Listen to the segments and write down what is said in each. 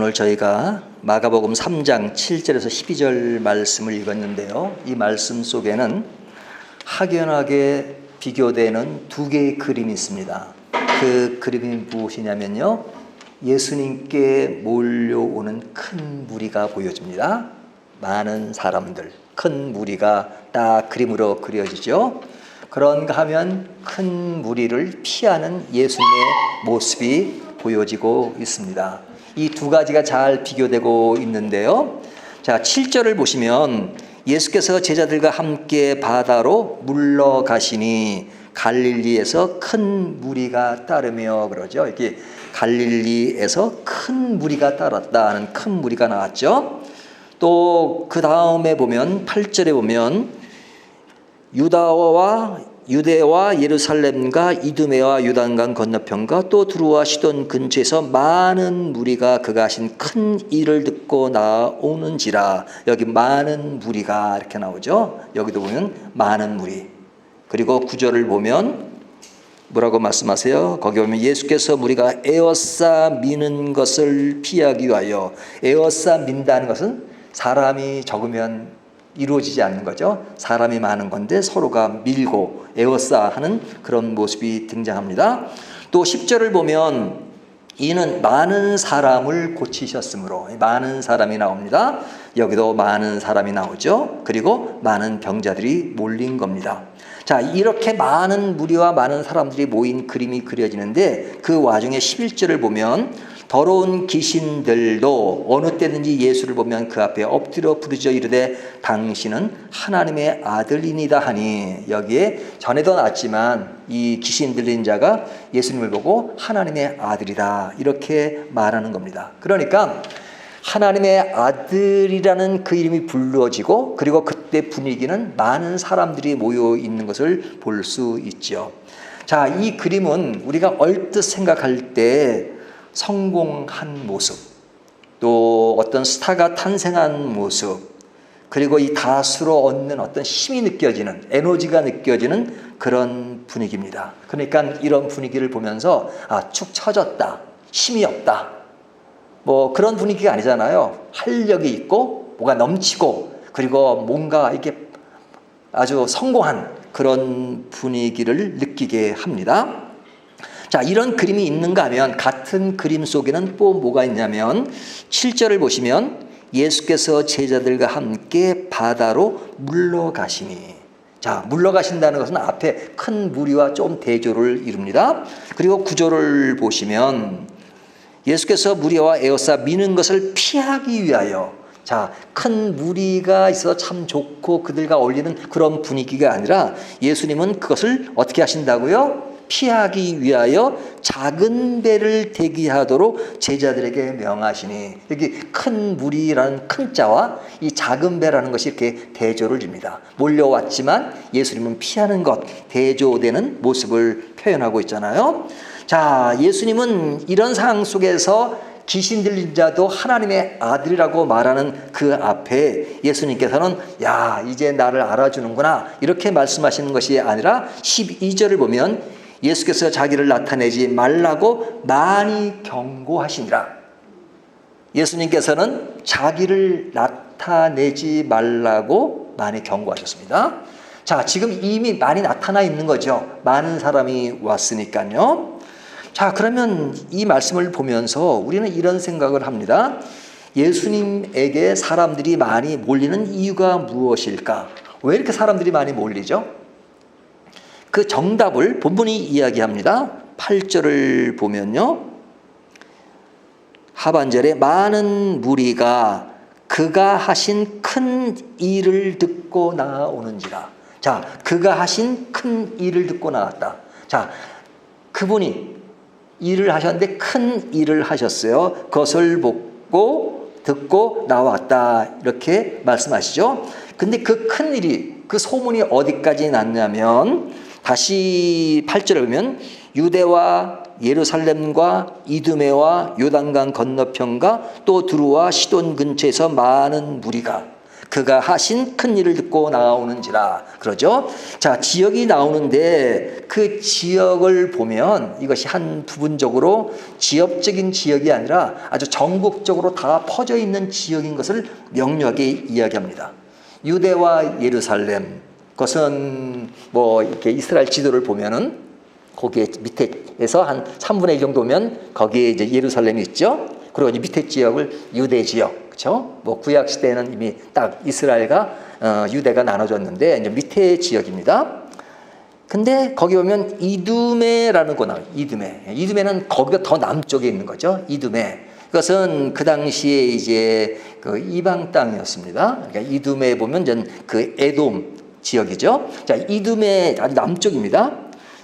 오늘 저희가 마가복음 3장 7절에서 12절 말씀을 읽었는데요. 이 말씀 속에는 확연하게 비교되는 두 개의 그림이 있습니다. 그 그림이 무엇이냐면요, 예수님께 몰려오는 큰 무리가 보여집니다. 많은 사람들, 큰 무리가 딱 그림으로 그려지죠. 그런가 하면 큰 무리를 피하는 예수님의 모습이 보여지고 있습니다. 이 두 가지가 잘 비교되고 있는데요. 자, 7절을 보시면 예수께서 제자들과 함께 바다로 물러가시니 갈릴리에서 큰 무리가 따르며, 그러죠. 이렇게 갈릴리에서 큰 무리가 따랐다는 큰 무리가 나왔죠. 또 그 다음에 보면 8절에 보면 유대와 예루살렘과 이두메와 요단강 건너편과 또 두루와 시돈 근처에서 많은 무리가 그가 하신 큰 일을 듣고 나오는지라. 여기 많은 무리가 이렇게 나오죠. 여기도 보면 많은 무리. 그리고 9절을 보면 뭐라고 말씀하세요? 거기 보면 예수께서 무리가 에워싸 미는 것을 피하기 위하여. 에워싸 민다는 것은 사람이 적으면 이루어지지 않는 거죠. 사람이 많은 건데 서로가 밀고 에워싸 하는 그런 모습이 등장합니다. 또 10절을 보면 이는 많은 사람을 고치셨으므로, 많은 사람이 나옵니다. 여기도 많은 사람이 나오죠. 그리고 많은 병자들이 몰린 겁니다. 자, 이렇게 많은 무리와 많은 사람들이 모인 그림이 그려지는데, 그 와중에 11절을 보면 더러운 귀신들도 어느 때든지 예수를 보면 그 앞에 엎드려 부르짖어 이르되 당신은 하나님의 아들이니다 하니. 여기에 전에도 나왔지만 이 귀신 들린 자가 예수님을 보고 하나님의 아들이다 이렇게 말하는 겁니다. 그러니까 하나님의 아들이라는 그 이름이 불러지고, 그리고 그때 분위기는 많은 사람들이 모여 있는 것을 볼 수 있죠. 자, 이 그림은 우리가 얼뜻 생각할 때 성공한 모습, 또 어떤 스타가 탄생한 모습, 그리고 이 다수로 얻는 어떤 힘이 느껴지는, 에너지가 느껴지는 그런 분위기입니다. 그러니까 이런 분위기를 보면서 축 처졌다, 힘이 없다, 뭐 그런 분위기가 아니잖아요. 활력이 있고 뭐가 넘치고, 그리고 뭔가 이렇게 아주 성공한 그런 분위기를 느끼게 합니다. 자, 이런 그림이 있는가 하면 같은 그림 속에는 또 뭐가 있냐면 7절을 보시면 예수께서 제자들과 함께 바다로 물러가시니. 자, 물러가신다는 것은 앞에 큰 무리와 좀 대조를 이룹니다. 그리고 9절을 보시면 예수께서 무리와 에워싸 미는 것을 피하기 위하여. 자, 큰 무리가 있어서 참 좋고 그들과 어울리는 그런 분위기가 아니라 예수님은 그것을 어떻게 하신다고요? 피하기 위하여 작은 배를 대기하도록 제자들에게 명하시니. 여기 큰 무리라는 큰 자와 이 작은 배라는 것이 이렇게 대조를 줍니다. 몰려왔지만 예수님은 피하는 것, 대조되는 모습을 표현하고 있잖아요. 자, 예수님은 이런 상황 속에서 귀신 들린 자도 하나님의 아들이라고 말하는 그 앞에 예수님께서는 야, 이제 나를 알아주는구나 이렇게 말씀하시는 것이 아니라 12절을 보면 예수께서 자기를 나타내지 말라고 많이 경고하시니라. 예수님께서는 자기를 나타내지 말라고 많이 경고하셨습니다. 자, 지금 이미 많이 나타나 있는 거죠. 많은 사람이 왔으니까요. 자, 그러면 이 말씀을 보면서 우리는 이런 생각을 합니다. 예수님에게 사람들이 많이 몰리는 이유가 무엇일까? 왜 이렇게 사람들이 많이 몰리죠? 그 정답을 본문이 이야기합니다. 8절을 보면요, 하반절에 많은 무리가 그가 하신 큰 일을 듣고 나오는지라. 자, 그가 하신 큰 일을 듣고 나왔다. 자, 그분이 일을 하셨는데 큰 일을 하셨어요. 그것을 보고 듣고 나왔다 이렇게 말씀하시죠. 근데 그 큰 일이, 그 소문이 어디까지 났냐면 다시 8절을 보면 유대와 예루살렘과 이두메와 요단강 건너편과 또 두루와 시돈 근처에서 많은 무리가. 그가 하신 큰 일을 듣고 나오는지라. 그러죠. 자, 지역이 나오는데 그 지역을 보면 이것이 한 부분적으로 지역적인 지역이 아니라 아주 전국적으로 다 퍼져 있는 지역인 것을 명료하게 이야기합니다. 유대와 예루살렘, 그것은 뭐 이렇게 이스라엘 지도를 보면은 거기에 밑에에서 한 3분의 1 정도면 거기에 이제 예루살렘이 있죠. 그리고 이제 밑에 지역을 유대 지역, 그렇죠? 뭐 구약 시대에는 이미 딱 이스라엘과 유대가 나눠졌는데 이제 밑에 지역입니다. 근데 거기 보면 이두메라는 거 나와요. 이두메는 거기가 더 남쪽에 있는 거죠. 이두메. 그것은 그 당시에 이제 그 이방 땅이었습니다. 그러니까 이두메에 보면 전 그 에돔 지역이죠. 자, 이두메 아주 남쪽입니다.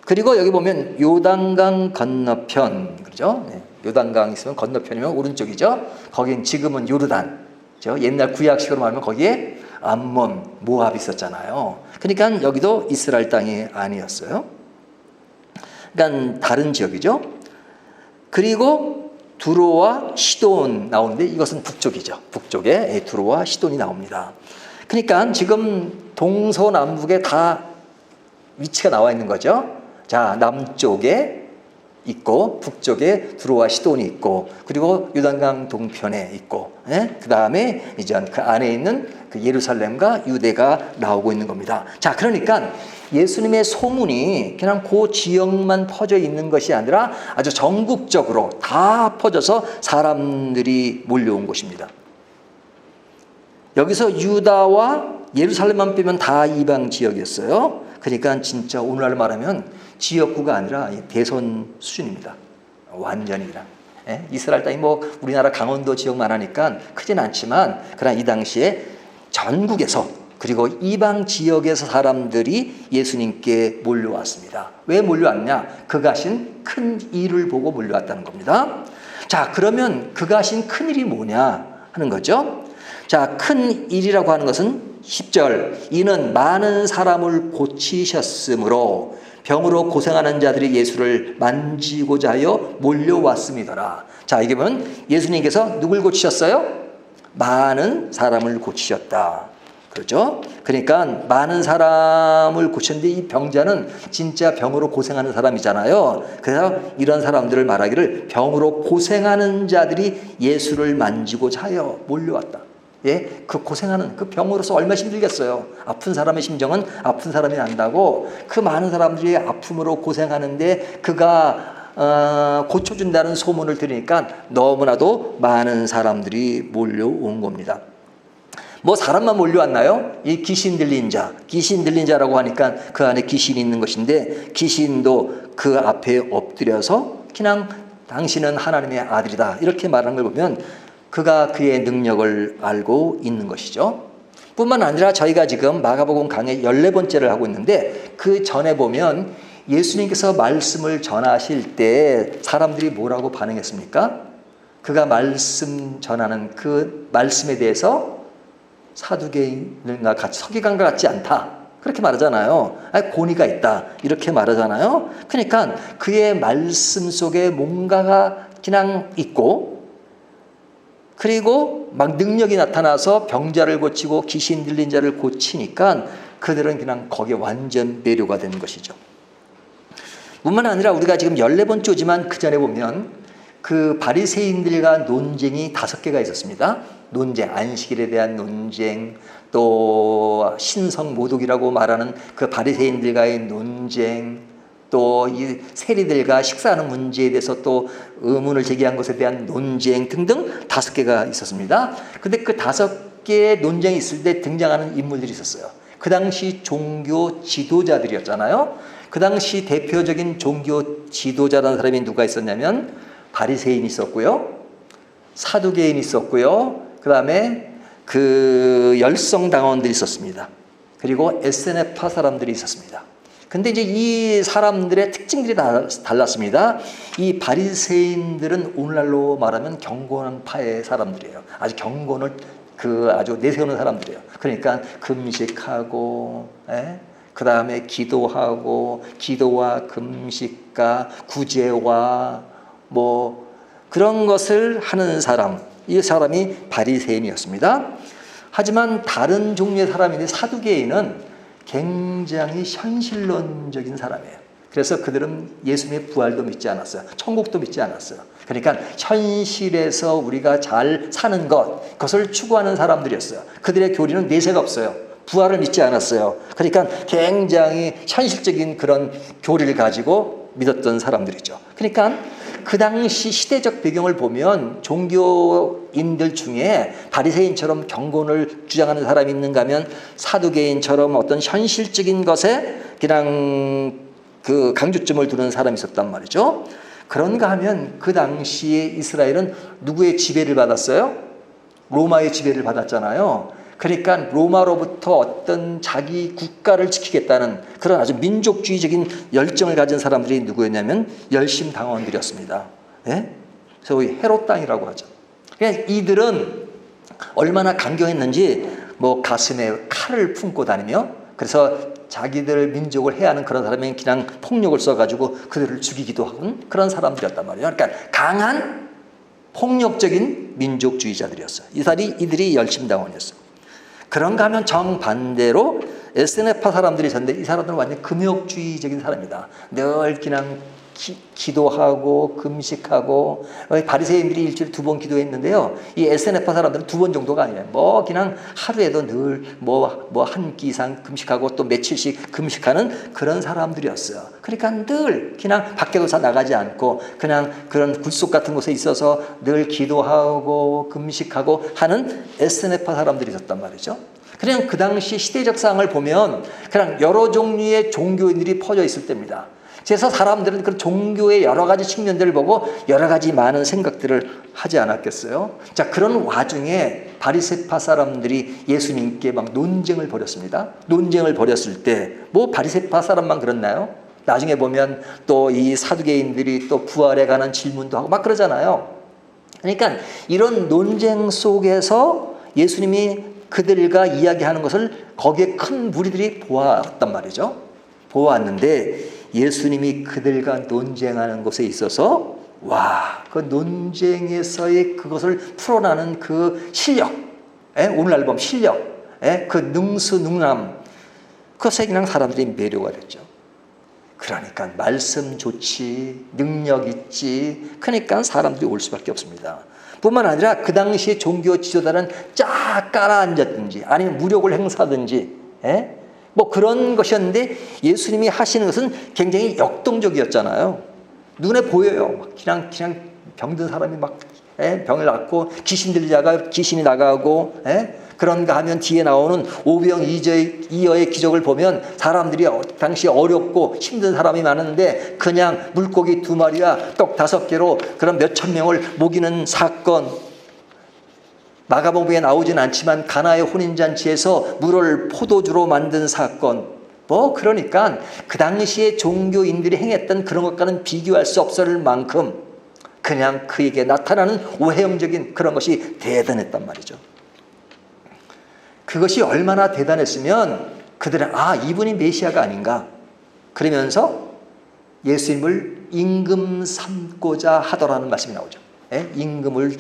그리고 여기 보면 요단강 건너편, 그렇죠? 네. 요단강 있으면 건너편이면 오른쪽이죠. 거긴 지금은 요르단. 그렇죠? 옛날 구약식으로 말하면 거기에 암몬, 모압 있었잖아요. 그러니까 여기도 이스라엘 땅이 아니었어요. 그러니까 다른 지역이죠. 그리고 두로와 시돈 나오는데 이것은 북쪽이죠. 북쪽에 두로와 시돈이 나옵니다. 그러니까 지금 동서남북에 다 위치가 나와 있는 거죠. 자, 남쪽에 있고 북쪽에 두로와 시돈이 있고 그리고 요단강 동편에 있고, 그 다음에 이제 그 안에 있는 그 예루살렘과 유대가 나오고 있는 겁니다. 자, 그러니까 예수님의 소문이 그냥 그 지역만 퍼져 있는 것이 아니라 아주 전국적으로 다 퍼져서 사람들이 몰려온 곳입니다. 여기서 유다와 예루살렘만 빼면 다 이방 지역이었어요. 그러니까 진짜 오늘날 말하면 지역구가 아니라 대선 수준입니다. 완전히라. 이스라엘 땅이 뭐 우리나라 강원도 지역만 하니까 크진 않지만 그러나 이 당시에 전국에서 그리고 이방 지역에서 사람들이 예수님께 몰려왔습니다. 왜 몰려왔냐? 그가 하신 큰 일을 보고 몰려왔다는 겁니다. 자, 그러면 그가 하신 큰 일이 뭐냐 하는 거죠. 자, 큰 일이라고 하는 것은 10절, 이는 많은 사람을 고치셨으므로 병으로 고생하는 자들이 예수를 만지고자 하여 몰려왔음이더라. 자, 이게 보면 예수님께서 누굴 고치셨어요? 많은 사람을 고치셨다. 그렇죠? 그러니까 많은 사람을 고쳤는데 이 병자는 진짜 병으로 고생하는 사람이잖아요. 그래서 이런 사람들을 말하기를 병으로 고생하는 자들이 예수를 만지고자 하여 몰려왔다. 예, 그 고생하는 그 병으로서 얼마나 힘들겠어요. 아픈 사람의 심정은 아픈 사람이 안다고 그 많은 사람들이 아픔으로 고생하는데 그가 고쳐준다는 소문을 들으니까 너무나도 많은 사람들이 몰려온 겁니다. 뭐 사람만 몰려왔나요? 이 귀신 들린 자라고 하니까 그 안에 귀신이 있는 것인데 귀신도 그 앞에 엎드려서 그냥 당신은 하나님의 아들이다 이렇게 말하는 걸 보면 그가 그의 능력을 알고 있는 것이죠. 뿐만 아니라 저희가 지금 마가복음 강의 14번째를 하고 있는데 그 전에 보면 예수님께서 말씀을 전하실 때 사람들이 뭐라고 반응했습니까? 그가 말씀 전하는 그 말씀에 대해서 사두개인과 같이 서기관과 같지 않다. 그렇게 말하잖아요. 고니가 있다. 이렇게 말하잖아요. 그러니까 그의 말씀 속에 뭔가가 그냥 있고 그리고 막 능력이 나타나서 병자를 고치고 귀신 들린 자를 고치니까 그들은 그냥 거기에 완전 매료가 되는 것이죠. 뿐만 아니라 우리가 지금 14번째지만 그 전에 보면 그 바리새인들과 논쟁이 5개가 있었습니다. 논쟁, 안식일에 대한 논쟁, 또 신성 모독이라고 말하는 그 바리새인들과의 논쟁, 또 이 세리들과 식사하는 문제에 대해서 또 의문을 제기한 것에 대한 논쟁 등등 5개가 있었습니다. 근데 그 5개의 논쟁이 있을 때 등장하는 인물들이 있었어요. 그 당시 종교 지도자들이었잖아요. 그 당시 대표적인 종교 지도자라는 사람이 누가 있었냐면 바리새인이 있었고요. 사두개인이 있었고요. 그 다음에 그 열성당원들이 있었습니다. 그리고 에세네파 사람들이 있었습니다. 근데 이제 이 사람들의 특징들이 달랐습니다. 이 바리새인들은 오늘날로 말하면 경건한 파의 사람들이에요. 아주 경건을 아주 내세우는 사람들이에요. 그러니까 금식하고, 그 다음에 기도하고, 기도와 금식과 구제와 뭐 그런 것을 하는 사람, 이 사람이 바리새인이었습니다. 하지만 다른 종류의 사람인데 사두개인은 굉장히 현실론적인 사람이에요. 그래서 그들은 예수님의 부활도 믿지 않았어요. 천국도 믿지 않았어요. 그러니까 현실에서 우리가 잘 사는 것, 그것을 추구하는 사람들이었어요. 그들의 교리는 내세가 없어요. 부활을 믿지 않았어요. 그러니까 굉장히 현실적인 그런 교리를 가지고 믿었던 사람들이죠. 그러니까 그 당시 시대적 배경을 보면 종교인들 중에 바리새인처럼 경건을 주장하는 사람이 있는가 하면 사두개인처럼 어떤 현실적인 것에 그냥 그 강조점을 두는 사람이 있었단 말이죠. 그런가 하면 그 당시에 이스라엘은 누구의 지배를 받았어요? 로마의 지배를 받았잖아요. 그러니까 로마로부터 어떤 자기 국가를 지키겠다는 그런 아주 민족주의적인 열정을 가진 사람들이 누구였냐면 열심당원들이었습니다. 예? 소위 헤롯 땅이라고 하죠. 그러니까 이들은 얼마나 강경했는지 뭐 가슴에 칼을 품고 다니며 그래서 자기들 민족을 해하는 그런 사람이 그냥 폭력을 써가지고 그들을 죽이기도 하는 그런 사람들이었단 말이에요. 그러니까 강한 폭력적인 민족주의자들이었어요. 이들이 열심당원이었어요. 그런가 하면 정반대로 에스네파 사람들이 있었는데 이 사람들은 완전 금욕주의적인 사람이다. 늘 그냥 기도하고 금식하고 바리새인들이 일주일에 2번 기도했는데요. 이 에스네파 사람들은 2번 정도가 아니에요. 뭐 그냥 하루에도 늘 뭐 한 끼 이상 금식하고 또 며칠씩 금식하는 그런 사람들이었어요. 그러니까 늘 그냥 밖에도 잘 나가지 않고 그냥 그런 굴속 같은 곳에 있어서 늘 기도하고 금식하고 하는 에스네파 사람들이 있었단 말이죠. 그냥 그 당시 시대적 상황을 보면 그냥 여러 종류의 종교인들이 퍼져 있을 때입니다. 그래서 사람들은 그 종교의 여러 가지 측면들을 보고 여러 가지 많은 생각들을 하지 않았겠어요? 자, 그런 와중에 바리새파 사람들이 예수님께 막 논쟁을 벌였습니다. 논쟁을 벌였을 때 뭐 바리새파 사람만 그렇나요? 나중에 보면 또 이 사두개인들이 또 부활에 관한 질문도 하고 막 그러잖아요. 그러니까 이런 논쟁 속에서 예수님이 그들과 이야기하는 것을 거기에 큰 무리들이 보았단 말이죠. 보았는데 예수님이 그들과 논쟁하는 것에 있어서 그 논쟁에서의 그것을 풀어나는 그 실력, 오늘날 보면 실력, 그 능수능람, 그것에 그냥 사람들이 매료가 됐죠. 그러니까 말씀 좋지, 능력 있지, 그러니까 사람들이 올 수밖에 없습니다. 뿐만 아니라 그 당시에 종교 지도자는 쫙 깔아앉았든지 아니면 무력을 행사하든지 뭐 그런 것이었는데 예수님이 하시는 것은 굉장히 역동적이었잖아요. 눈에 보여요. 그냥 병든 사람이 막 병을 앓고 귀신 들리다가 귀신이 나가고 그런가 하면 뒤에 나오는 오병이어의 기적을 보면 사람들이 당시 어렵고 힘든 사람이 많은데 그냥 물고기 2마리와 떡 5개로 그런 몇천 명을 먹이는 사건, 마가복음에 나오진 않지만 가나의 혼인잔치에서 물을 포도주로 만든 사건, 뭐 그러니까 그 당시에 종교인들이 행했던 그런 것과는 비교할 수 없을 만큼 그냥 그에게 나타나는 오해영적인 그런 것이 대단했단 말이죠. 그것이 얼마나 대단했으면 그들은 이분이 메시아가 아닌가 그러면서 예수님을 임금 삼고자 하더라는 말씀이 나오죠. 임금으로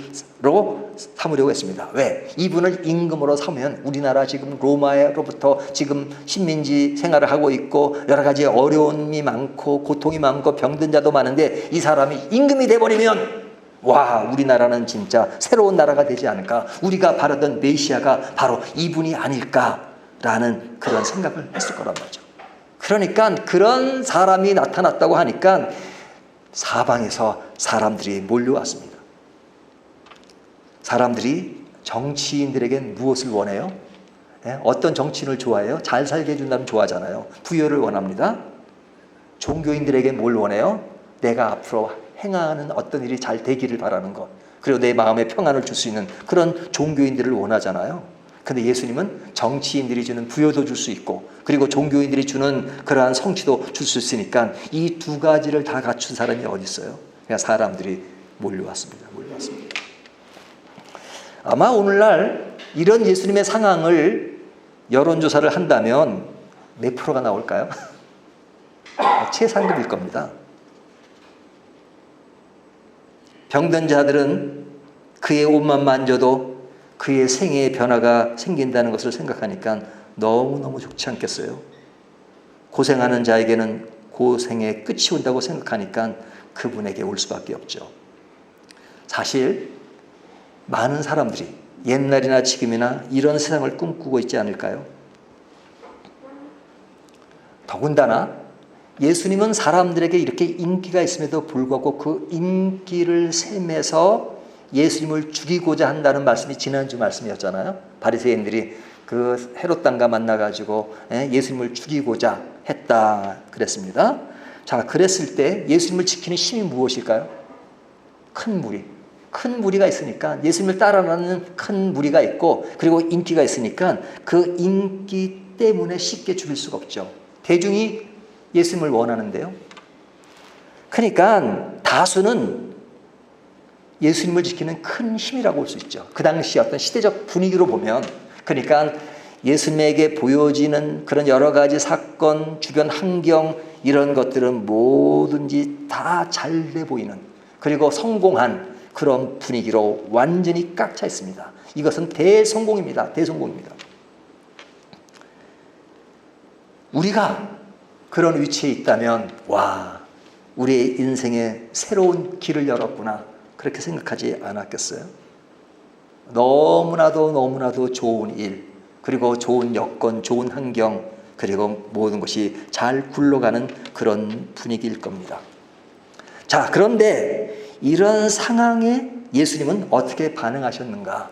삼으려고 했습니다. 왜? 이분을 임금으로 삼으면 우리나라 지금 로마로부터 지금 식민지 생활을 하고 있고 여러 가지 어려움이 많고 고통이 많고 병든 자도 많은데 이 사람이 임금이 돼버리면 우리나라는 진짜 새로운 나라가 되지 않을까? 우리가 바라던 메시아가 바로 이분이 아닐까라는 그런 생각을 했을 거란 말이죠. 그러니까 그런 사람이 나타났다고 하니까 사방에서 사람들이 몰려왔습니다. 사람들이 정치인들에겐 무엇을 원해요? 어떤 정치인을 좋아해요? 잘 살게 해준다면 좋아하잖아요. 부여를 원합니다. 종교인들에게 뭘 원해요? 내가 앞으로 행하는 어떤 일이 잘 되기를 바라는 것, 그리고 내 마음에 평안을 줄 수 있는 그런 종교인들을 원하잖아요. 근데 예수님은 정치인들이 주는 부여도 줄 수 있고 그리고 종교인들이 주는 그러한 성취도 줄 수 있으니까 이 2가지를 다 갖춘 사람이 어디 있어요? 그냥 사람들이 몰려왔습니다. 아마 오늘날 이런 예수님의 상황을 여론조사를 한다면 몇 프로가 나올까요? 최상급일 겁니다. 병든 자들은 그의 옷만 만져도 그의 생애의 변화가 생긴다는 것을 생각하니까 너무너무 좋지 않겠어요? 고생하는 자에게는 고생의 끝이 온다고 생각하니까 그분에게 올 수밖에 없죠. 사실 많은 사람들이 옛날이나 지금이나 이런 세상을 꿈꾸고 있지 않을까요? 더군다나 예수님은 사람들에게 이렇게 인기가 있음에도 불구하고 그 인기를 셈해서 예수님을 죽이고자 한다는 말씀이 지난주 말씀이었잖아요. 바리새인들이 그 헤롯 왕과 만나가지고 예수님을 죽이고자 했다 그랬습니다. 자, 그랬을 때 예수님을 지키는 힘이 무엇일까요? 큰 무리가 있으니까, 예수님을 따라가는 큰 무리가 있고, 그리고 인기가 있으니까 그 인기 때문에 쉽게 죽일 수가 없죠. 대중이 예수님을 원하는데요. 그러니까 다수는 예수님을 지키는 큰 힘이라고 볼 수 있죠. 그 당시 어떤 시대적 분위기로 보면, 그러니까 예수님에게 보여지는 그런 여러 가지 사건, 주변 환경, 이런 것들은 뭐든지 다 잘 돼 보이는, 그리고 성공한 그런 분위기로 완전히 꽉 차 있습니다. 이것은 대성공입니다. 대성공입니다. 우리가 그런 위치에 있다면, 와, 우리의 인생에 새로운 길을 열었구나, 그렇게 생각하지 않았겠어요? 너무나도 좋은 일, 그리고 좋은 여건, 좋은 환경, 그리고 모든 것이 잘 굴러가는 그런 분위기일 겁니다. 자, 그런데 이런 상황에 예수님은 어떻게 반응하셨는가?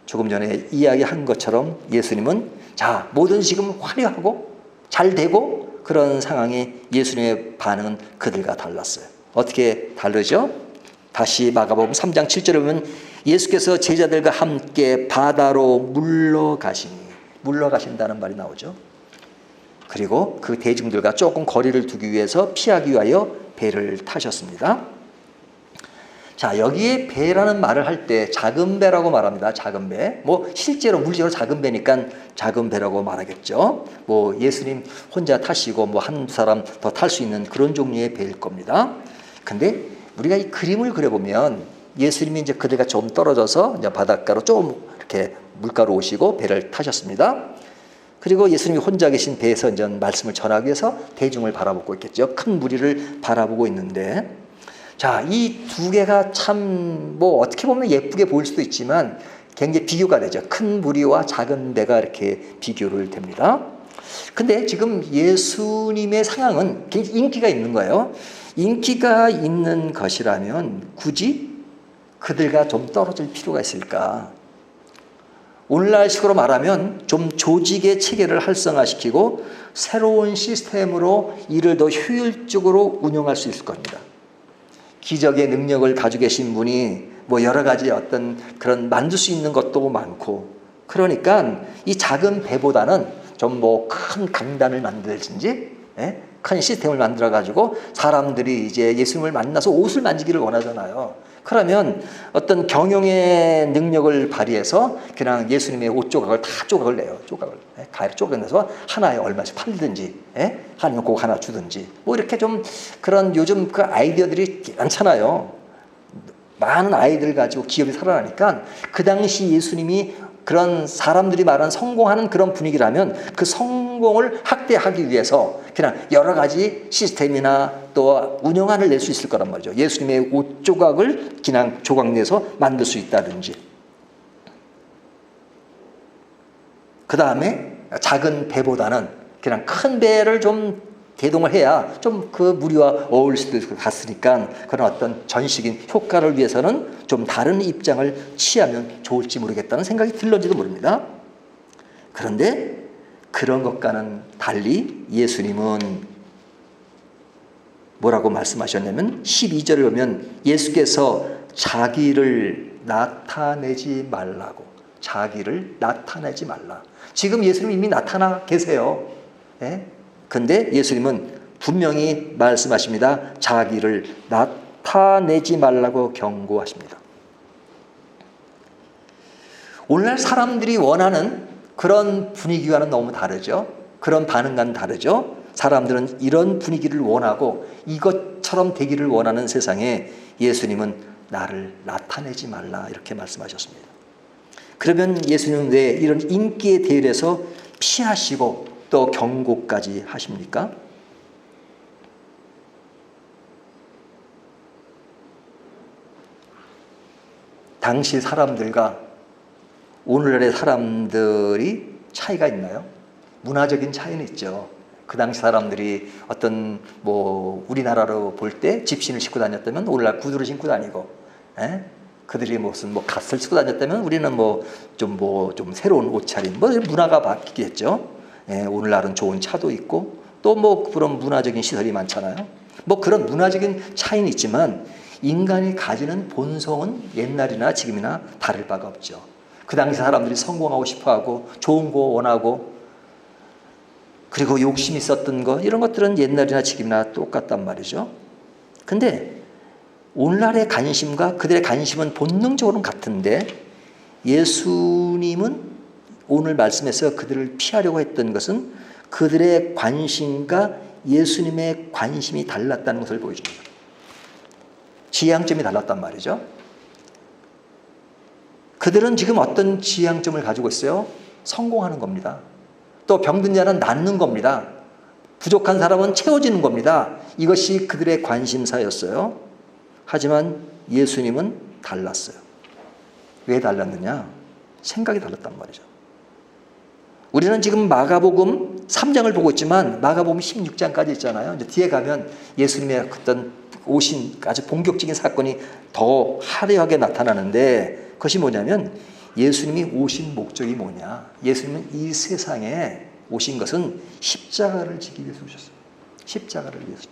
조금 전에 이야기한 것처럼 예수님은, 자, 모든 지금 화려하고 잘 되고 그런 상황에 예수님의 반응은 그들과 달랐어요. 어떻게 다르죠? 다시 마가복음 3장 7절에 보면 예수께서 제자들과 함께 바다로 물러가신다는 말이 나오죠. 그리고 그 대중들과 조금 거리를 두기 위해서 피하기 위하여 배를 타셨습니다. 자, 여기에 배라는 말을 할 때 작은 배라고 말합니다. 작은 배. 뭐 실제로 물리적으로 작은 배니까 작은 배라고 말하겠죠. 뭐 예수님 혼자 타시고 뭐 한 사람 더 탈 수 있는 그런 종류의 배일 겁니다. 근데 우리가 이 그림을 그려보면 예수님이 이제 그들과 좀 떨어져서 이제 바닷가로 좀 이렇게 물가로 오시고 배를 타셨습니다. 그리고 예수님이 혼자 계신 배에서 이제 말씀을 전하기 위해서 대중을 바라보고 있겠죠. 큰 무리를 바라보고 있는데, 자, 이 두 개가 참 뭐 어떻게 보면 예쁘게 보일 수도 있지만 굉장히 비교가 되죠. 큰 무리와 작은 배가 이렇게 비교를 됩니다. 근데 지금 예수님의 상황은 굉장히 인기가 있는 거예요. 인기가 있는 것이라면 굳이 그들과 좀 떨어질 필요가 있을까? 오늘날식으로 말하면 좀 조직의 체계를 활성화시키고 새로운 시스템으로 이를 더 효율적으로 운영할 수 있을 겁니다. 기적의 능력을 가지고 계신 분이 뭐 여러 가지 어떤 그런 만들 수 있는 것도 많고, 그러니까 이 작은 배보다는 좀 뭐 큰 강단을 만들든지, 큰 시스템을 만들어 가지고 사람들이 이제 예수님을 만나서 옷을 만지기를 원하잖아요. 그러면 어떤 경영의 능력을 발휘해서 그냥 예수님의 옷 조각을 다 조각을 내요. 가위로 쪼개내서 하나에 얼마씩 팔든지, 아니면 그거 하나 주든지, 뭐 이렇게 좀 그런 요즘 그 아이디어들이 많잖아요. 많은 아이들 가지고 기업이 살아나니까 그 당시 예수님이 그런 사람들이 말하는 성공하는 그런 분위기라면 그 성공을 확대하기 위해서 그냥 여러 가지 시스템이나 또 운영안을 낼 수 있을 거란 말이죠. 예수님의 옷 조각을 그냥 조각 내서 만들 수 있다든지. 그 다음에 작은 배보다는 그냥 큰 배를 좀 대동을 해야 좀 그 무리와 어울릴 수도 있을 것 같으니까 그런 어떤 전식인 효과를 위해서는 좀 다른 입장을 취하면 좋을지 모르겠다는 생각이 들는지도 모릅니다. 그런데 그런 것과는 달리 예수님은 뭐라고 말씀하셨냐면 12절을 보면 예수께서 자기를 나타내지 말라고. 자기를 나타내지 말라. 지금 예수님 이미 나타나 계세요. 근데 예수님은 분명히 말씀하십니다. 자기를 나타내지 말라고 경고하십니다. 오늘날 사람들이 원하는 그런 분위기와는 너무 다르죠. 그런 반응과는 다르죠. 사람들은 이런 분위기를 원하고 이것처럼 되기를 원하는 세상에 예수님은 나를 나타내지 말라 이렇게 말씀하셨습니다. 그러면 예수님은 왜 이런 인기에 대해서 피하시고 또 경고까지 하십니까? 당시 사람들과 오늘날의 사람들이 차이가 있나요? 문화적인 차이는 있죠. 그 당시 사람들이 어떤 우리나라로 볼 때 집신을 신고 다녔다면 오늘날 구두를 신고 다니고, 그들이 무슨 갓을 쓰고 다녔다면 우리는 좀 새로운 옷차림, 문화가 바뀌겠죠. 오늘날은 좋은 차도 있고 또 그런 문화적인 시설이 많잖아요. 그런 문화적인 차이는 있지만 인간이 가지는 본성은 옛날이나 지금이나 다를 바가 없죠. 그 당시 사람들이 성공하고 싶어하고 좋은 거 원하고 그리고 욕심이 있었던 것, 이런 것들은 옛날이나 지금이나 똑같단 말이죠. 근데 오늘날의 관심과 그들의 관심은 본능적으로는 같은데 예수님은 오늘 말씀에서 그들을 피하려고 했던 것은 그들의 관심과 예수님의 관심이 달랐다는 것을 보여줍니다. 지향점이 달랐단 말이죠. 그들은 지금 어떤 지향점을 가지고 있어요? 성공하는 겁니다. 또 병든 자는 낫는 겁니다. 부족한 사람은 채워지는 겁니다. 이것이 그들의 관심사였어요. 하지만 예수님은 달랐어요. 왜 달랐느냐? 생각이 달랐단 말이죠. 우리는 지금 마가복음 3장을 보고 있지만 마가복음 16장까지 있잖아요. 이제 뒤에 가면 예수님의 어떤 오신 아주 본격적인 사건이 더 화려하게 나타나는데 그것이 뭐냐면 예수님이 오신 목적이 뭐냐? 예수님은 이 세상에 오신 것은 십자가를 지기 위해서 오셨어요. 십자가를 위해서.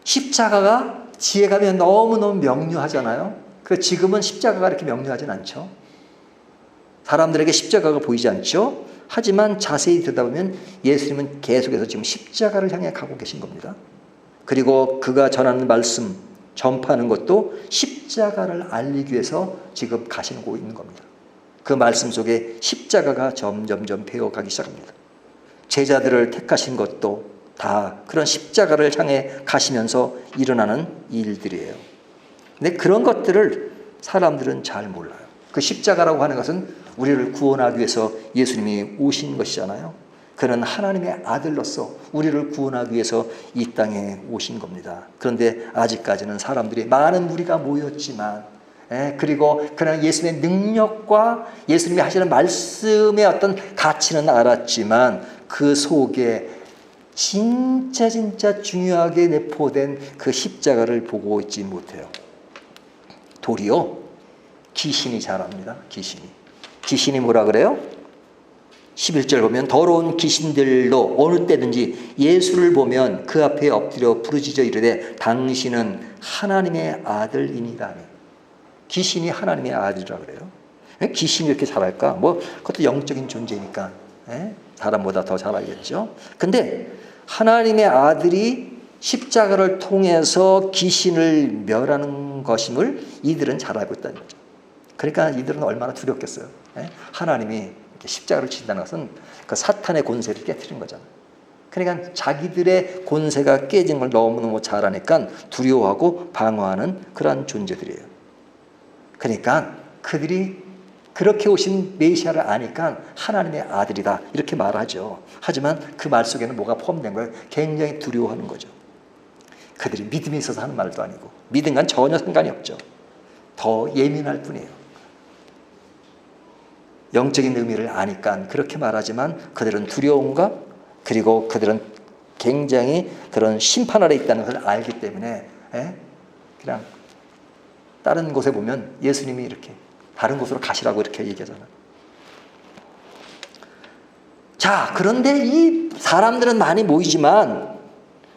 십자가가 뒤에 가면 너무너무 명료하잖아요. 그 지금은 십자가가 이렇게 명료하진 않죠. 사람들에게 십자가가 보이지 않죠. 하지만 자세히 들여다보면 예수님은 계속해서 지금 십자가를 향해 가고 계신 겁니다. 그리고 그가 전하는 말씀, 전파하는 것도 십자가를 알리기 위해서 지금 가시고 있는 겁니다. 그 말씀 속에 십자가가 점점점 배워가기 시작합니다. 제자들을 택하신 것도 다 그런 십자가를 향해 가시면서 일어나는 일들이에요. 근데 그런 것들을 사람들은 잘 몰라요. 그 십자가라고 하는 것은 우리를 구원하기 위해서 예수님이 오신 것이잖아요. 그는 하나님의 아들로서 우리를 구원하기 위해서 이 땅에 오신 겁니다. 그런데 아직까지는 사람들이 많은 무리가 모였지만 그리고 그런 예수님의 능력과 예수님이 하시는 말씀의 어떤 가치는 알았지만 그 속에 진짜 중요하게 내포된 그 십자가를 보고 있지 못해요. 도리어 귀신이 잘합니다. 귀신이 뭐라 그래요? 11절 보면 더러운 귀신들도 어느 때든지 예수를 보면 그 앞에 엎드려 부르짖어 이르되 당신은 하나님의 아들이니라. 귀신이 하나님의 아들이라 그래요. 귀신이 이렇게 잘할까? 그것도 영적인 존재니까 사람보다 더 잘하겠죠. 근데 하나님의 아들이 십자가를 통해서 귀신을 멸하는 것임을 이들은 잘 알고 있다는 거죠. 그러니까 이들은 얼마나 두렵겠어요. 하나님이 이렇게 십자가를 지신다는 것은 그 사탄의 권세를 깨트린 거잖아요. 그러니까 자기들의 권세가 깨진 걸 너무너무 잘 아니까 두려워하고 방어하는 그러한 존재들이에요. 그러니까 그들이 그렇게 오신 메시아를 아니까 하나님의 아들이다 이렇게 말하죠. 하지만 그 말 속에는 뭐가 포함된 거예요? 굉장히 두려워하는 거죠. 그들이 믿음이 있어서 하는 말도 아니고 믿음과는 전혀 상관이 없죠. 더 예민할 뿐이에요. 영적인 의미를 아니까 그렇게 말하지만 그들은 두려움과 그리고 그들은 굉장히 그런 심판 아래 있다는 것을 알기 때문에 그냥 다른 곳에 보면 예수님이 이렇게 다른 곳으로 가시라고 이렇게 얘기하잖아요. 자, 그런데 이 사람들은 많이 모이지만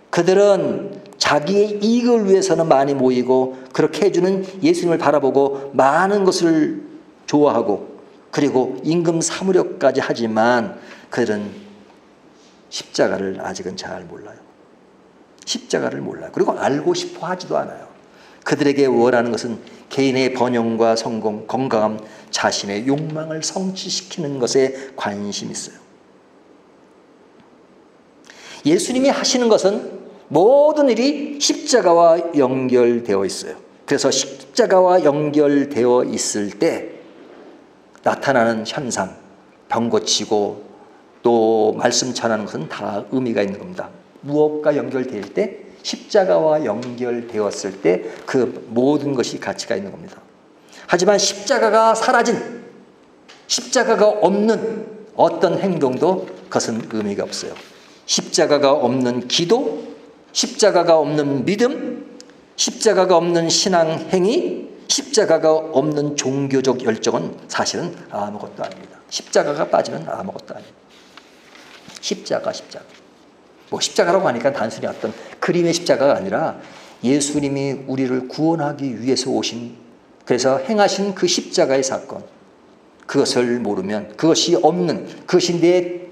그들은 자기의 이익을 위해서는 많이 모이고 그렇게 해주는 예수님을 바라보고 많은 것을 좋아하고 그리고 임금 사무력까지 하지만 그들은 십자가를 아직은 잘 몰라요. 십자가를 몰라요. 그리고 알고 싶어 하지도 않아요. 그들에게 원하는 것은 개인의 번영과 성공, 건강함, 자신의 욕망을 성취시키는 것에 관심이 있어요. 예수님이 하시는 것은 모든 일이 십자가와 연결되어 있어요. 그래서 십자가와 연결되어 있을 때 나타나는 현상, 병 고치고 또 말씀 전하는 것은 다 의미가 있는 겁니다. 무엇과 연결될 때, 십자가와 연결되었을 때 그 모든 것이 가치가 있는 겁니다. 하지만 십자가가 사라진, 십자가가 없는 어떤 행동도 그것은 의미가 없어요. 십자가가 없는 기도, 십자가가 없는 믿음, 십자가가 없는 신앙 행위, 십자가가 없는 종교적 열정은 사실은 아무것도 아닙니다. 십자가가 빠지면 아무것도 아닙니다. 십자가. 뭐 십자가라고 하니까 단순히 어떤 그림의 십자가가 아니라 예수님이 우리를 구원하기 위해서 오신, 그래서 행하신 그 십자가의 사건, 그것을 모르면, 그것이 없는, 그것이 내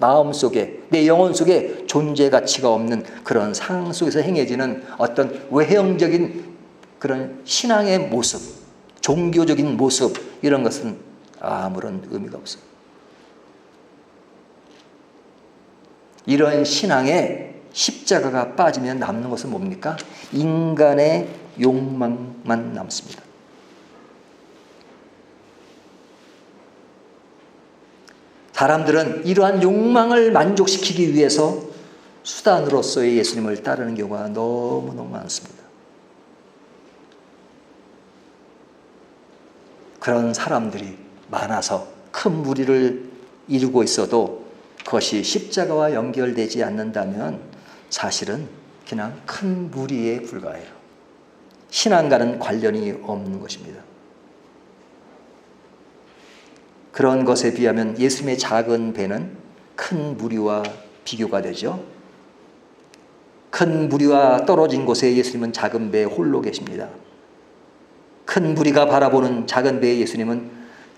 마음속에, 내 영혼 속에 존재 가치가 없는 그런 상황 속에서 행해지는 어떤 외형적인 그런 신앙의 모습, 종교적인 모습, 이런 것은 아무런 의미가 없어요. 이런 신앙에 십자가가 빠지면 남는 것은 뭡니까? 인간의 욕망만 남습니다. 사람들은 이러한 욕망을 만족시키기 위해서 수단으로서의 예수님을 따르는 경우가 너무너무 많습니다. 그런 사람들이 많아서 큰 무리를 이루고 있어도 그것이 십자가와 연결되지 않는다면 사실은 그냥 큰 무리에 불과해요. 신앙과는 관련이 없는 것입니다. 그런 것에 비하면 예수님의 작은 배는 큰 무리와 비교가 되죠. 큰 무리와 떨어진 곳에 예수님은 작은 배에 홀로 계십니다. 큰 무리가 바라보는 작은 배의 예수님은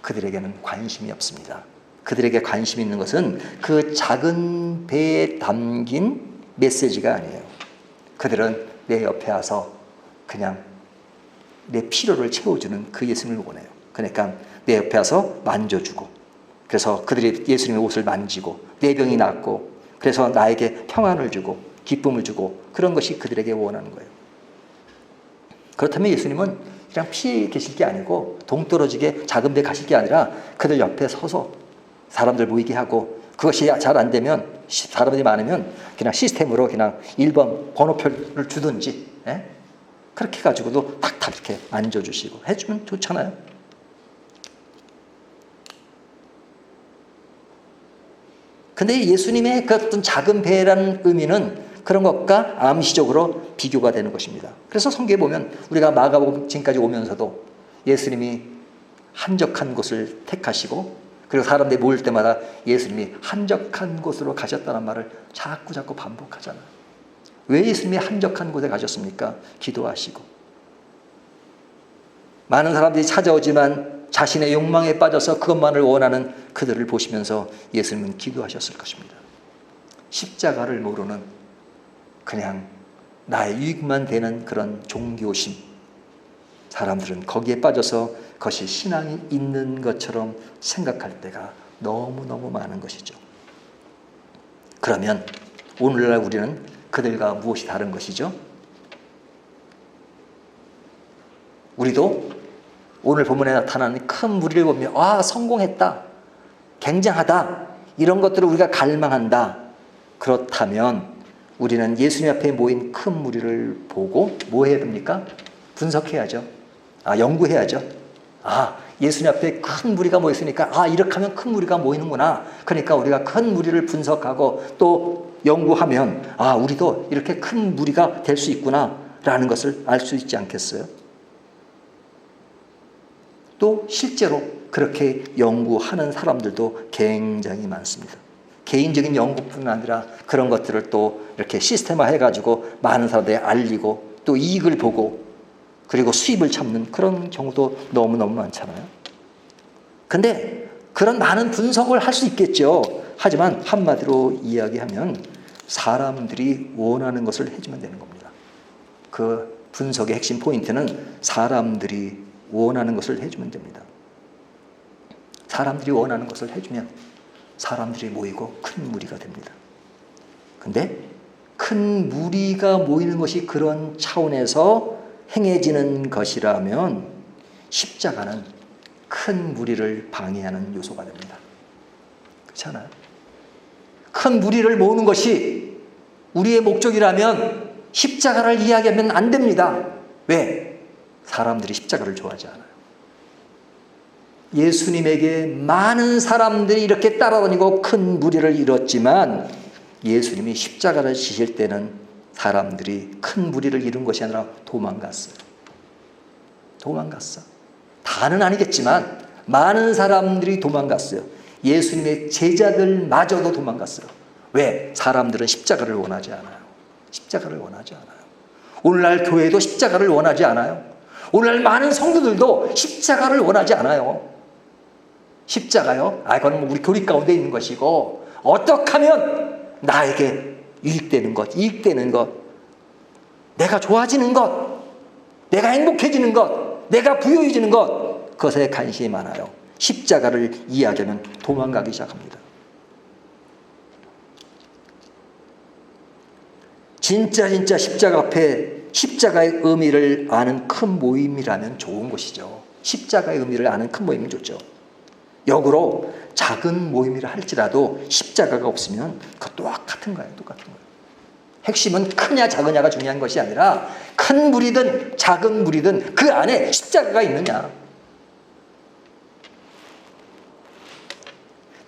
그들에게는 관심이 없습니다. 그들에게 관심 있는 것은 그 작은 배에 담긴 메시지가 아니에요. 그들은 내 옆에 와서 그냥 내 필요를 채워주는 그 예수님을 원해요. 그러니까 내 옆에 와서 만져주고, 그래서 그들이 예수님의 옷을 만지고 내 병이 낫고, 그래서 나에게 평안을 주고 기쁨을 주고, 그런 것이 그들에게 원하는 거예요. 그렇다면 예수님은 그냥 피해 계실 게 아니고 동떨어지게 작은 데 가실 게 아니라 그들 옆에 서서 사람들 모이게 하고, 그것이 잘 안 되면, 사람들이 많으면 그냥 시스템으로 그냥 1번 번호표를 주든지, 그렇게 가지고도 탁탁 이렇게 만져주시고 해주면 좋잖아요. 근데 예수님의 그 어떤 작은 배라는 의미는 그런 것과 암시적으로 비교가 되는 것입니다. 그래서 성경에 보면 우리가 마가복음 지금까지 오면서도 예수님이 한적한 곳을 택하시고, 그리고 사람들이 모일 때마다 예수님이 한적한 곳으로 가셨다는 말을 자꾸 반복하잖아요. 왜 예수님이 한적한 곳에 가셨습니까? 기도하시고. 많은 사람들이 찾아오지만 자신의 욕망에 빠져서 그것만을 원하는 그들을 보시면서 예수님은 기도하셨을 것입니다. 십자가를 모르는, 그냥 나의 유익만 되는 그런 종교심, 사람들은 거기에 빠져서 그것이 신앙이 있는 것처럼 생각할 때가 너무너무 많은 것이죠. 그러면 오늘날 우리는 그들과 무엇이 다른 것이죠? 우리도 오늘 본문에 나타나는 큰 무리를 보면 성공했다, 굉장하다, 이런 것들을 우리가 갈망한다. 그렇다면 우리는 예수님 앞에 모인 큰 무리를 보고 뭐 해야 됩니까? 분석해야죠. 연구해야죠. 예수님 앞에 큰 무리가 모였으니까 이렇게 하면 큰 무리가 모이는구나. 그러니까 우리가 큰 무리를 분석하고 또 연구하면 우리도 이렇게 큰 무리가 될 수 있구나 라는 것을 알 수 있지 않겠어요? 또 실제로 그렇게 연구하는 사람들도 굉장히 많습니다. 개인적인 연구뿐 아니라 그런 것들을 또 이렇게 시스템화 해가지고 많은 사람들에 알리고 또 이익을 보고 그리고 수입을 참는 그런 경우도 너무너무 많잖아요. 근데 그런 많은 분석을 할 수 있겠죠. 하지만 한마디로 이야기하면 사람들이 원하는 것을 해주면 되는 겁니다. 그 분석의 핵심 포인트는 사람들이 원하는 것을 해주면 됩니다. 사람들이 원하는 것을 해주면 사람들이 모이고 큰 무리가 됩니다. 근데 큰 무리가 모이는 것이 그런 차원에서 행해지는 것이라면 십자가는 큰 무리를 방해하는 요소가 됩니다. 그렇지 않아요? 큰 무리를 모으는 것이 우리의 목적이라면 십자가를 이야기하면 안 됩니다. 왜? 사람들이 십자가를 좋아하지 않아요. 예수님에게 많은 사람들이 이렇게 따라다니고 큰 무리를 이뤘지만 예수님이 십자가를 지실 때는 사람들이 큰 무리를 이룬 것이 아니라 도망갔어요. 도망갔어. 다는 아니겠지만 많은 사람들이 도망갔어요. 예수님의 제자들마저도 도망갔어요. 왜? 사람들은 십자가를 원하지 않아요. 십자가를 원하지 않아요. 오늘날 교회도 십자가를 원하지 않아요. 오늘날 많은 성도들도 십자가를 원하지 않아요. 십자가요? 그건 우리 교리 가운데 있는 것이고 어떻게 하면 나에게 유익되는 것, 이익되는 것, 내가 좋아지는 것, 내가 행복해지는 것, 내가 부유해지는 것, 그것에 관심이 많아요. 십자가를 이야기하면 도망가기 시작합니다. 진짜 십자가 앞에 십자가의 의미를 아는 큰 모임이라면 좋은 것이죠. 십자가의 의미를 아는 큰 모임이 좋죠. 역으로 작은 모임이라 할지라도 십자가가 없으면 그거 똑같은 거예요. 똑같은 거예요. 핵심은 크냐 작으냐가 중요한 것이 아니라 큰 무리든 작은 무리든 그 안에 십자가가 있느냐.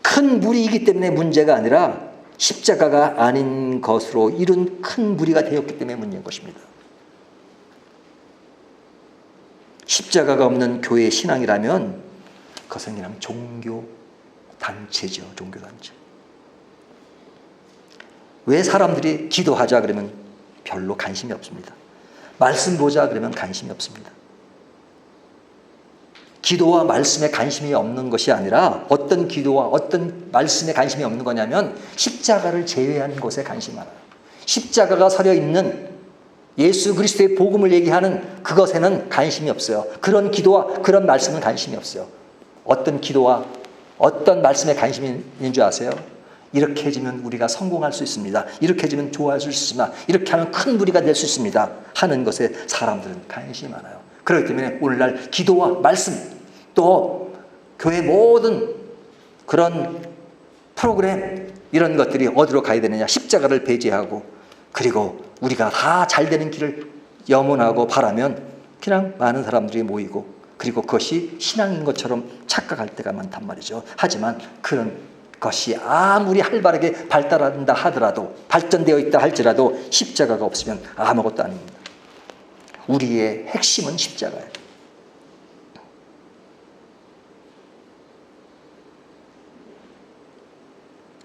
큰 무리이기 때문에 문제가 아니라 십자가가 아닌 것으로 이룬 큰 무리가 되었기 때문에 문제인 것입니다. 십자가가 없는 교회의 신앙이라면 그것은 그냥 종교단체죠. 종교단체. 왜 사람들이 기도하자 그러면 별로 관심이 없습니다. 말씀 보자 그러면 관심이 없습니다. 기도와 말씀에 관심이 없는 것이 아니라 어떤 기도와 어떤 말씀에 관심이 없는 거냐면 십자가를 제외한 것에 관심이 많아요. 십자가가 서려 있는 예수 그리스도의 복음을 얘기하는 그것에는 관심이 없어요. 그런 기도와 그런 말씀은 관심이 없어요. 어떤 기도와 어떤 말씀에 관심이 있는 줄 아세요? 이렇게 해지면 우리가 성공할 수 있습니다. 이렇게 해지면 좋아할 수 있습니다. 이렇게 하면 큰 무리가 될 수 있습니다. 하는 것에 사람들은 관심이 많아요. 그렇기 때문에 오늘날 기도와 말씀 또 교회 모든 그런 프로그램 이런 것들이 어디로 가야 되느냐? 십자가를 배제하고 그리고 우리가 다 잘 되는 길을 염원하고 바라면 그냥 많은 사람들이 모이고 그리고 그것이 신앙인 것처럼 착각할 때가 많단 말이죠. 하지만 그런 것이 아무리 활발하게 발달한다 하더라도 발전되어 있다 할지라도 십자가가 없으면 아무것도 아닙니다. 우리의 핵심은 십자가예요.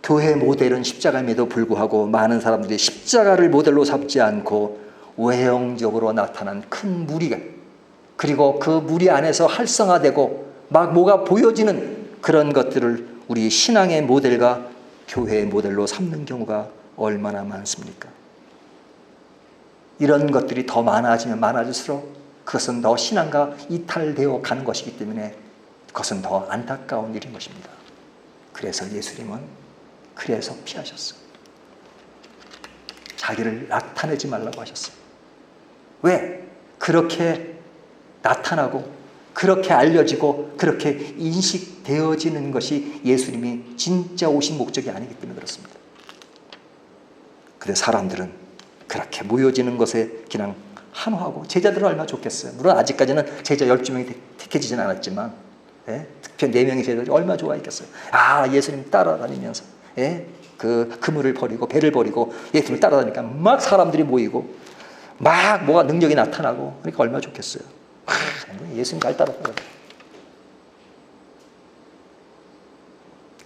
교회 모델은 십자가임에도 불구하고 많은 사람들이 십자가를 모델로 삼지 않고 외형적으로 나타난 큰 무리가 그리고 그 무리 안에서 활성화되고 막 뭐가 보여지는 그런 것들을 우리 신앙의 모델과 교회의 모델로 삼는 경우가 얼마나 많습니까? 이런 것들이 더 많아지면 많아질수록 그것은 더 신앙과 이탈되어 가는 것이기 때문에 그것은 더 안타까운 일인 것입니다. 그래서 예수님은 그래서 피하셨어요. 자기를 나타내지 말라고 하셨어요. 왜? 그렇게 나타나고 그렇게 알려지고 그렇게 인식되어지는 것이 예수님이 진짜 오신 목적이 아니기 때문에 그렇습니다. 그래서 사람들은 그렇게 모여지는 것에 그냥 한호하고 제자들은 얼마나 좋겠어요. 물론 아직까지는 제자 12명이 택해지진 않았지만 특별히 4명의 제자들이 얼마나 좋아했겠어요. 예수님 따라다니면서 그 그물을 버리고 배를 버리고 예수님을 따라다니까 막 사람들이 모이고 막 뭐가 능력이 나타나고 그러니까 얼마나 좋겠어요. 예수님 잘 따라가요.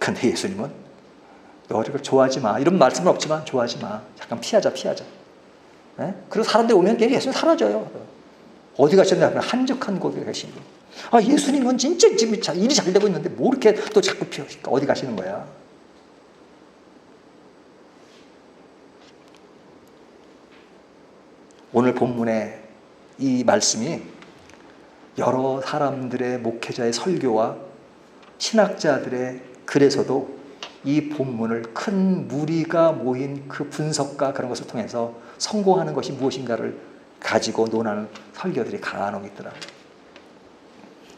근데 예수님은 너희를 좋아하지 마. 이런 말씀은 없지만 좋아하지 마. 잠깐 피하자. 그리고 사람들이 오면 예수님 사라져요. 어디 가셨냐 하면 한적한 곳에 계신 거예요. 예수님은 진짜 지금 일이 잘 되고 있는데 뭐 이렇게 또 자꾸 피하실까? 어디 가시는 거야? 오늘 본문의 이 말씀이 여러 사람들의 목회자의 설교와 신학자들의 글에서도 이 본문을 큰 무리가 모인 그 분석과 그런 것을 통해서 성공하는 것이 무엇인가를 가지고 논하는 설교들이 간혹 있더라고요.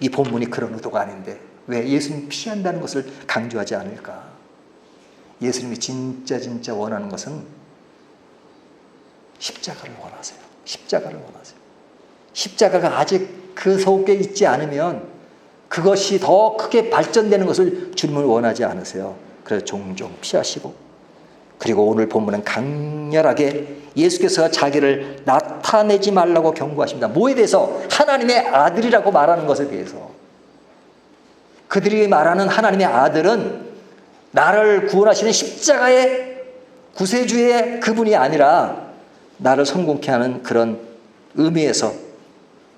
이 본문이 그런 의도가 아닌데 왜 예수님 피한다는 것을 강조하지 않을까? 예수님이 진짜 원하는 것은 십자가를 원하세요. 십자가를 원하세요. 십자가가 아직 그 속에 있지 않으면 그것이 더 크게 발전되는 것을 주님은 원하지 않으세요. 그래서 종종 피하시고, 그리고 오늘 본문은 강렬하게 예수께서 자기를 나타내지 말라고 경고하십니다. 뭐에 대해서? 하나님의 아들이라고 말하는 것에 대해서. 그들이 말하는 하나님의 아들은 나를 구원하시는 십자가의 구세주의 그분이 아니라 나를 성공케 하는 그런 의미에서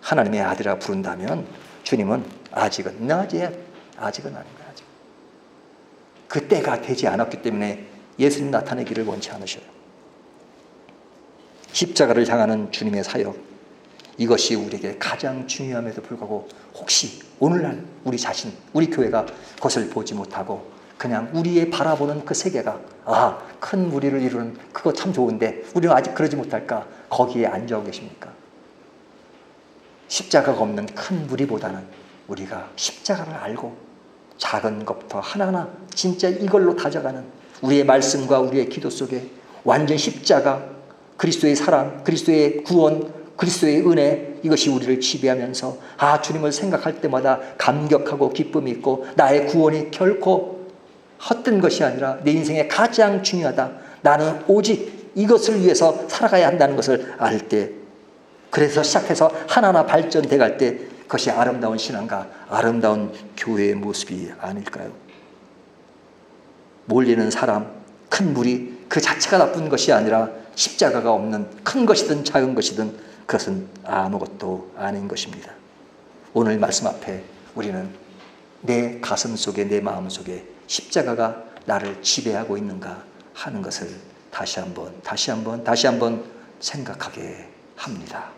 하나님의 아들이라 부른다면 주님은 아직은 아닌 거야. 아직. 그 때가 되지 않았기 때문에 예수님 나타내기를 원치 않으셔요. 십자가를 향하는 주님의 사역, 이것이 우리에게 가장 중요함에도 불구하고 혹시 오늘날 우리 자신, 우리 교회가 그것을 보지 못하고 그냥 우리의 바라보는 그 세계가 큰 무리를 이루는 그거 참 좋은데 우리는 아직 그러지 못할까? 거기에 앉아 계십니까? 십자가가 없는 큰 무리보다는 우리가 십자가를 알고 작은 것부터 하나하나 진짜 이걸로 다져가는 우리의 말씀과 우리의 기도 속에 완전 십자가, 그리스도의 사랑, 그리스도의 구원, 그리스도의 은혜, 이것이 우리를 지배하면서 주님을 생각할 때마다 감격하고 기쁨이 있고 나의 구원이 결코 헛된 것이 아니라 내 인생에 가장 중요하다. 나는 오직 이것을 위해서 살아가야 한다는 것을 알 때, 그래서 시작해서 하나하나 발전돼 갈 때 그것이 아름다운 신앙과 아름다운 교회의 모습이 아닐까요? 몰리는 사람, 큰 무리 그 자체가 나쁜 것이 아니라 십자가가 없는 큰 것이든 작은 것이든 그것은 아무것도 아닌 것입니다. 오늘 말씀 앞에 우리는 내 가슴 속에, 내 마음 속에 십자가가 나를 지배하고 있는가 하는 것을 다시 한번 생각하게 합니다.